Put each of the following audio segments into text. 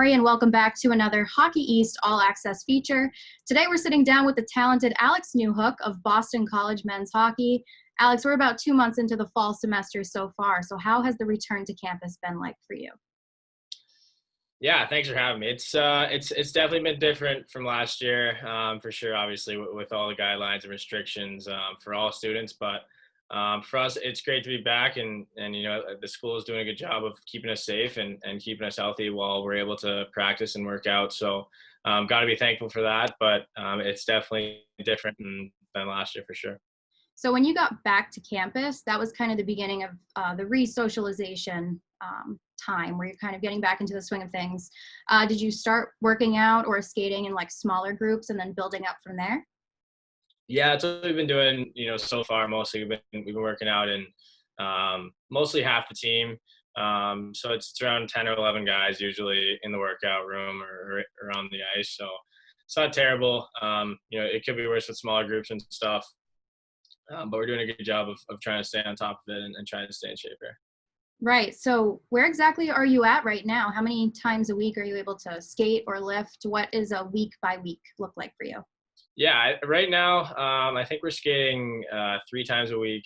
Maury, and welcome back to another Hockey East All Access feature. Today we're sitting down with the talented Alex Newhook of Boston College men's hockey. Alex, we're about 2 months into the fall semester so far, so how has the return to campus been like for you? Yeah, thanks for having me. It's definitely been different from last year, for sure. Obviously, with all the guidelines and restrictions for all students, but for us, it's great to be back, and the school is doing a good job of keeping us safe and keeping us healthy while we're able to practice and work out. So, got to be thankful for that. But it's definitely different than last year for sure. So when you got back to campus, that was kind of the beginning of the re-socialization time where you're kind of getting back into the swing of things. Did you start working out or skating in like smaller groups and then building up from there? Yeah, that's what we've been doing. So far, mostly we've been working out in mostly half the team. So it's around 10 or 11 guys usually in the workout room or on the ice. So it's not terrible. It could be worse with smaller groups and stuff. But we're doing a good job of trying to stay on top of it and trying to stay in shape here. Right. So where exactly are you at right now? How many times a week are you able to skate or lift? What is a week by week look like for you? Yeah, right now I think we're skating 3 times a week,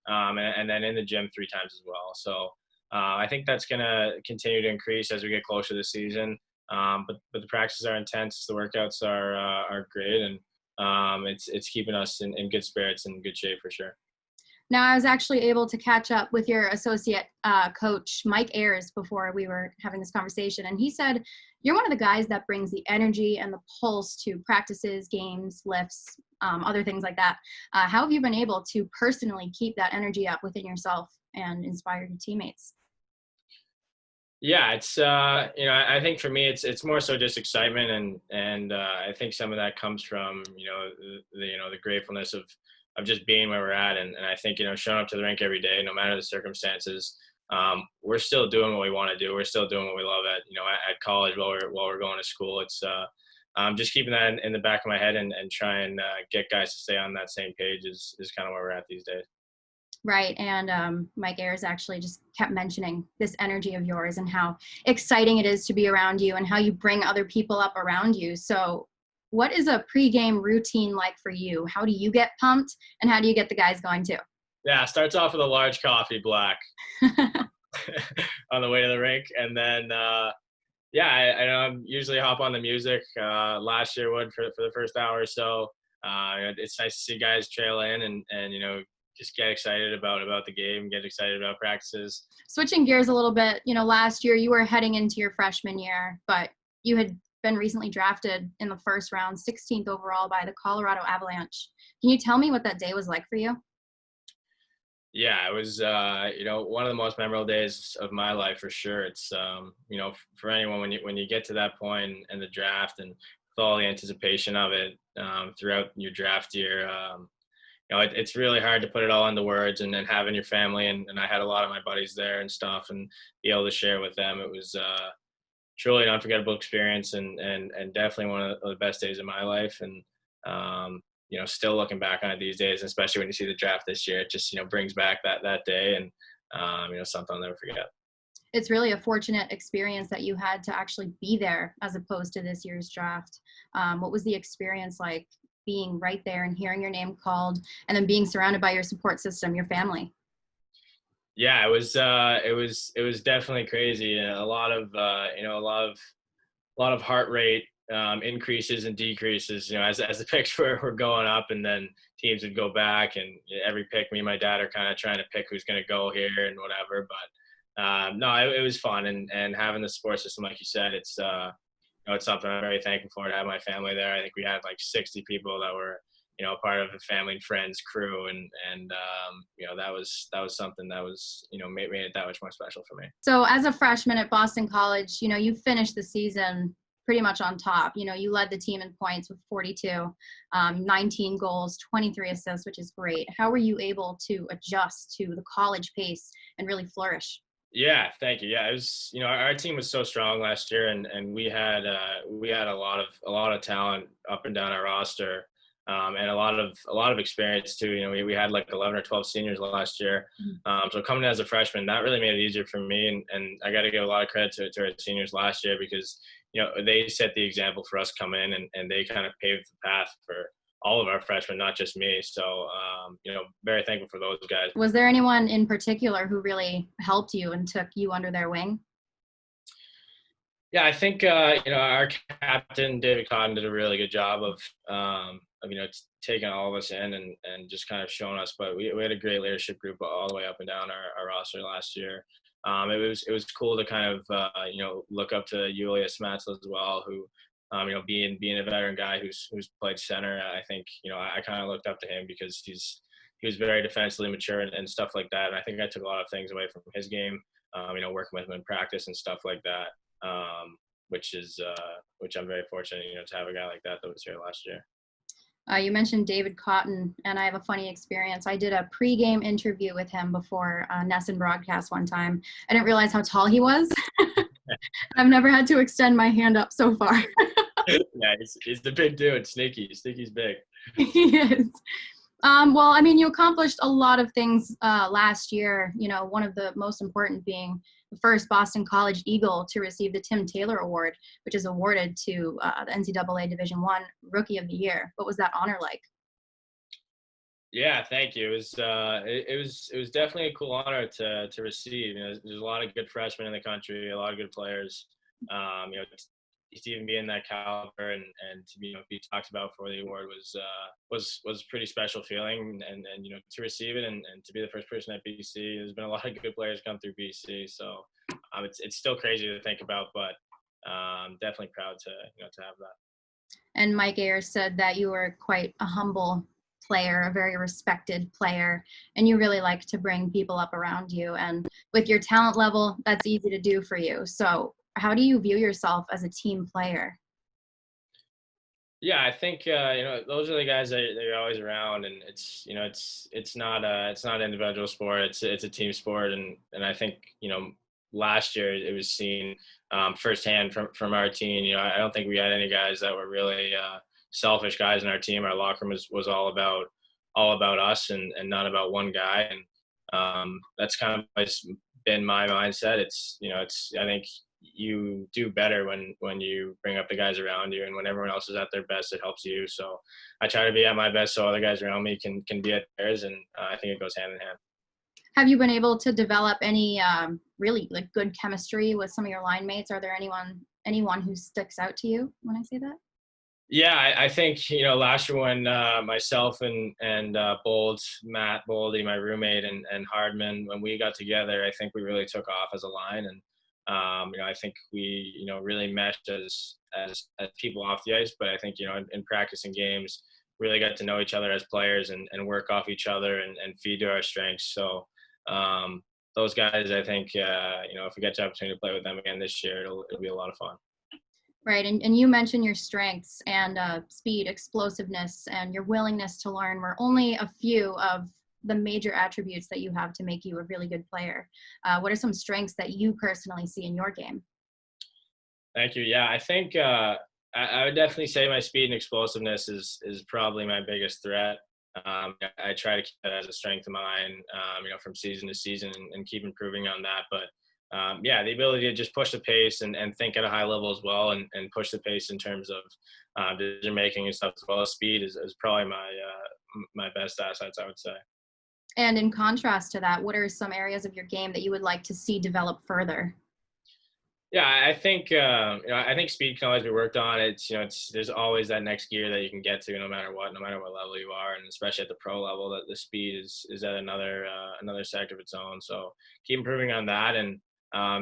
and then in the gym 3 times as well. So I think that's going to continue to increase as we get closer to the season. But the practices are intense, the workouts are great, and it's keeping us in good spirits and good shape for sure. Now, I was actually able to catch up with your associate coach, Mike Ayers, before we were having this conversation. And he said, you're one of the guys that brings the energy and the pulse to practices, games, lifts, other things like that. How have you been able to personally keep that energy up within yourself and inspire your teammates? Yeah, it's I think for me it's more so just excitement and I think some of that comes from the gratefulness of just being where we're at and I think showing up to the rink every day no matter the circumstances. We're still doing what we want to do. We're still doing what we love at college while we're going to school. It's just keeping that in the back of my head and try and get guys to stay on that same page is kind of where we're at these days. Right. And Mike Ayers actually just kept mentioning this energy of yours and how exciting it is to be around you and how you bring other people up around you. So what is a pregame routine like for you? How do you get pumped and how do you get the guys going too? Yeah, starts off with a large coffee black on the way to the rink. And then, I know I'm usually hop on the music. Last year would for the first hour or so. It's nice to see guys trail in and just get excited about the game, get excited about practices. Switching gears a little bit, last year you were heading into your freshman year, but you had been recently drafted in the first round, 16th overall by the Colorado Avalanche. Can you tell me what that day was like for you? Yeah, it was, one of the most memorable days of my life for sure. It's, for anyone when you get to that point in the draft and with all the anticipation of it throughout your draft year, it's really hard to put it all into words and then having your family and I had a lot of my buddies there and stuff and be able to share with them. It was truly an unforgettable experience and definitely one of the best days of my life. And, still looking back on it these days, especially when you see the draft this year, it just, brings back that day and, something I'll never forget. It's really a fortunate experience that you had to actually be there as opposed to this year's draft. What was the experience like being right there and hearing your name called and then being surrounded by your support system, your family? Yeah, it was definitely crazy. A lot of heart rate increases and decreases, as the picks were going up and then teams would go back and every pick, me and my dad are kind of trying to pick who's going to go here and whatever. But no, it was fun and having the support system, like you said, it's something I'm very thankful for to have my family there. I think we had like 60 people that were, part of a family and friends crew. And that was something that was, made it that much more special for me. So as a freshman at Boston College, you finished the season pretty much on top. You led the team in points with 42, 19 goals, 23 assists, which is great. How were you able to adjust to the college pace and really flourish? Yeah, thank you. Yeah, it was, our team was so strong last year and we had a lot of talent up and down our roster. And a lot of experience too. We had like 11 or 12 seniors last year. So coming in as a freshman, that really made it easier for me. And I got to give a lot of credit to our seniors last year because, they set the example for us coming in, and they kind of paved the path for all of our freshmen, not just me. So, very thankful for those guys. Was there anyone in particular who really helped you and took you under their wing? Yeah, I think our captain David Cotton did a really good job of taking all of us in and just kind of showing us. But we had a great leadership group all the way up and down our roster last year. It was cool to kind of look up to Julius Matzl as well, who being a veteran guy who's played center. I think I kind of looked up to him because he was very defensively mature and stuff like that. And I think I took a lot of things away from his game. Working with him in practice and stuff like that. Which I'm very fortunate, to have a guy like that was here last year. You mentioned David Cotton, and I have a funny experience. I did a pregame interview with him before Nesson broadcast one time. I didn't realize how tall he was. I've never had to extend my hand up so far. Yeah, he's the big dude, Sneaky. Sneaky's big. He is. Well, I mean, you accomplished a lot of things last year, one of the most important being the first Boston College Eagle to receive the Tim Taylor Award, which is awarded to the NCAA Division I Rookie of the Year. What was that honor like? Yeah, thank you. It was definitely a cool honor to receive. There's a lot of good freshmen in the country, a lot of good players. To even be in that caliber and to be talked about for the award was a pretty special feeling, and to receive it and to be the first person at BC. There's been a lot of good players come through BC, so it's still crazy to think about, but definitely proud to have that. And Mike Ayers said that you were quite a humble player, a very respected player, and you really like to bring people up around you. And with your talent level, that's easy to do for you. So how do you view yourself as a team player? Yeah, I think those are the guys that are always around, and it's not an individual sport. It's a team sport, and I think last year it was seen firsthand from our team. I don't think we had any guys that were really selfish guys in our team. Our locker room was all about us and not about one guy, and that's kind of always been my mindset. I think you do better when you bring up the guys around you, and when everyone else is at their best, it helps you. So I try to be at my best so other guys around me can be at theirs, and I think it goes hand in hand. Have you been able to develop any really good chemistry with some of your line mates? Are there anyone who sticks out to you when I say that? Yeah, I think last year when myself and Matt Boldy, my roommate, and Hardman, when we got together, I think we really took off as a line, and I think we really meshed as people off the ice. But I think in practice and games, really got to know each other as players and work off each other and feed to our strengths. So those guys, I think if we get the opportunity to play with them again this year, it'll be a lot of fun. Right, and you mentioned your strengths and speed, explosiveness, and your willingness to learn were only a few of the major attributes that you have to make you a really good player. What are some strengths that you personally see in your game? Thank you. Yeah, I think I would definitely say my speed and explosiveness is probably my biggest threat. I try to keep that as a strength of mine, from season to season and keep improving on that. But the ability to just push the pace and think at a high level as well, and push the pace in terms of decision making and stuff as well as speed is probably my best assets, I would say. And in contrast to that, what are some areas of your game that you would like to see develop further? Yeah, I think I think speed can always be worked on. There's always that next gear that you can get to, no matter what level you are, and especially at the pro level, that the speed is at another sector of its own. So keep improving on that, and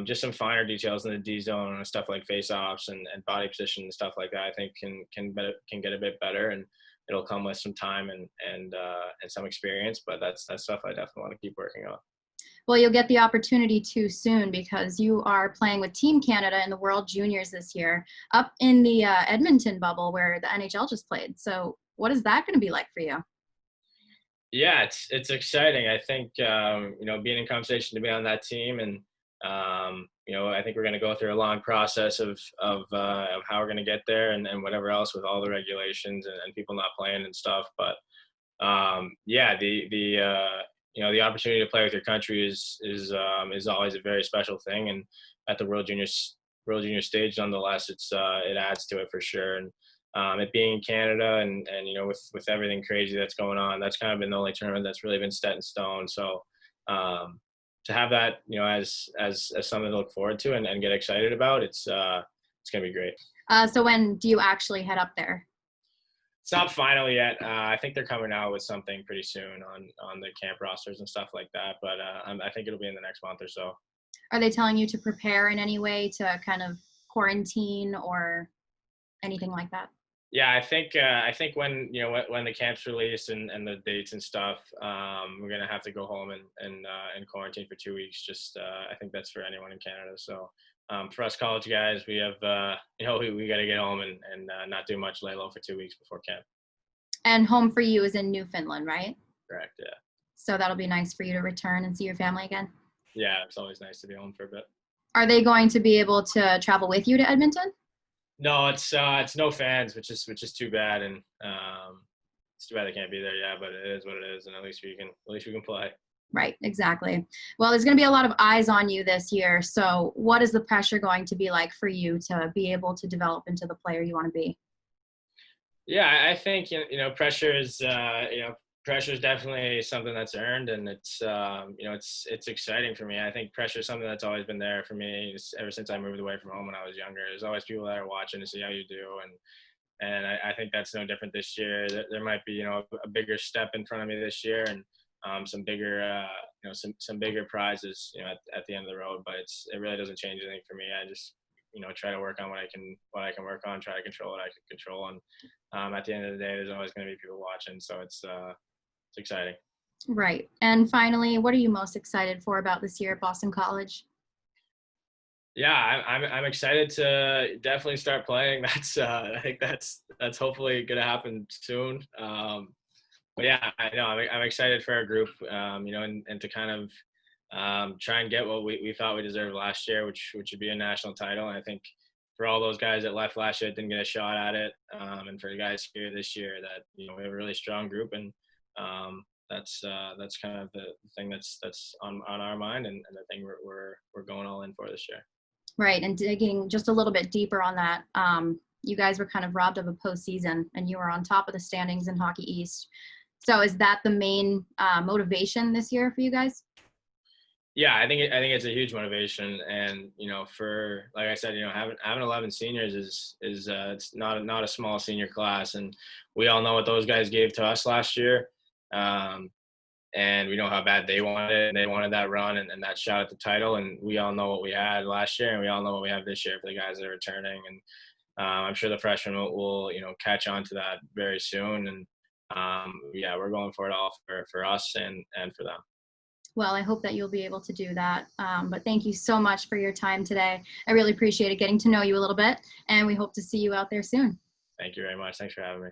just some finer details in the D zone and stuff like face-offs and body position and stuff like that. I think can get a bit better, and it'll come with some time and some experience. But that's stuff I definitely want to keep working on. Well, you'll get the opportunity to soon because you are playing with Team Canada in the World Juniors this year up in the Edmonton bubble where the NHL just played. So what is that going to be like for you? Yeah, it's exciting. I think being in conversation to be on that team, and I think we're going to go through a long process of how we're going to get there and whatever else with all the regulations and people not playing and stuff. But the opportunity to play with your country is always a very special thing. And at the World Juniors World Junior stage. Nonetheless, it adds to it for sure. And it being in Canada and with everything crazy that's going on, that's kind of been the only tournament that's really been set in stone. So to have that, as something to look forward to and get excited about, it's gonna be great. So when do you actually head up there? It's not final yet. I think they're coming out with something pretty soon on the camp rosters and stuff like that. But I think it'll be in the next month or so. Are they telling you to prepare in any way to kind of quarantine or anything like that? Yeah, I think when the camp's released and the dates and stuff, we're gonna have to go home and quarantine for 2 weeks. Just I think that's for anyone in Canada. So for us college guys, we have we got to get home and not do much, lay low for 2 weeks before camp. And home for you is in Newfoundland, right? Correct. Yeah. So that'll be nice for you to return and see your family again. Yeah, it's always nice to be home for a bit. Are they going to be able to travel with you to Edmonton? No, it's no fans, which is too bad, and it's too bad they can't be there. Yeah, but it is what it is, and at least we can play. Right, exactly. Well, there's going to be a lot of eyes on you this year. So what is the pressure going to be like for you to be able to develop into the player you want to be? Yeah, I think pressure is pressure is definitely something that's earned, and it's exciting for me. I think pressure is something that's always been there for me ever since I moved away from home when I was younger. There's always people that are watching to see how you do, and I think that's no different this year. There might be a bigger step in front of me this year, and some bigger some bigger prizes at the end of the road. But it really doesn't change anything for me. I just try to work on what I can work on, try to control what I can control, and at the end of the day, there's always going to be people watching, so it's exciting. Right. And finally, what are you most excited for about this year at Boston College? Yeah, I'm excited to definitely start playing. I think that's hopefully going to happen soon. But yeah, I know I'm excited for our group, and to kind of try and get what we thought we deserved last year, which would be a national title. And I think for all those guys that left last year that didn't get a shot at it, and for the guys here this year, that we have a really strong group, and that's kind of the thing that's on our mind, and the thing we're going all in for this year. Right, and digging just a little bit deeper on that, you guys were kind of robbed of a postseason, and you were on top of the standings in Hockey East. So is that the main motivation this year for you guys? Yeah, I think it's a huge motivation, and for, like I said, having 11 seniors is it's not a small senior class, and we all know what those guys gave to us last year, and we know how bad they wanted it, and they wanted that run and that shot at the title, and we all know what we had last year, and we all know what we have this year for the guys that are returning, and I'm sure the freshmen will catch on to that very soon, and yeah, we're going for it all for us and for them. Well, I hope that you'll be able to do that. But thank you so much for your time today. I really appreciated getting to know you a little bit, and we hope to see you out there soon. Thank you very much. Thanks for having me.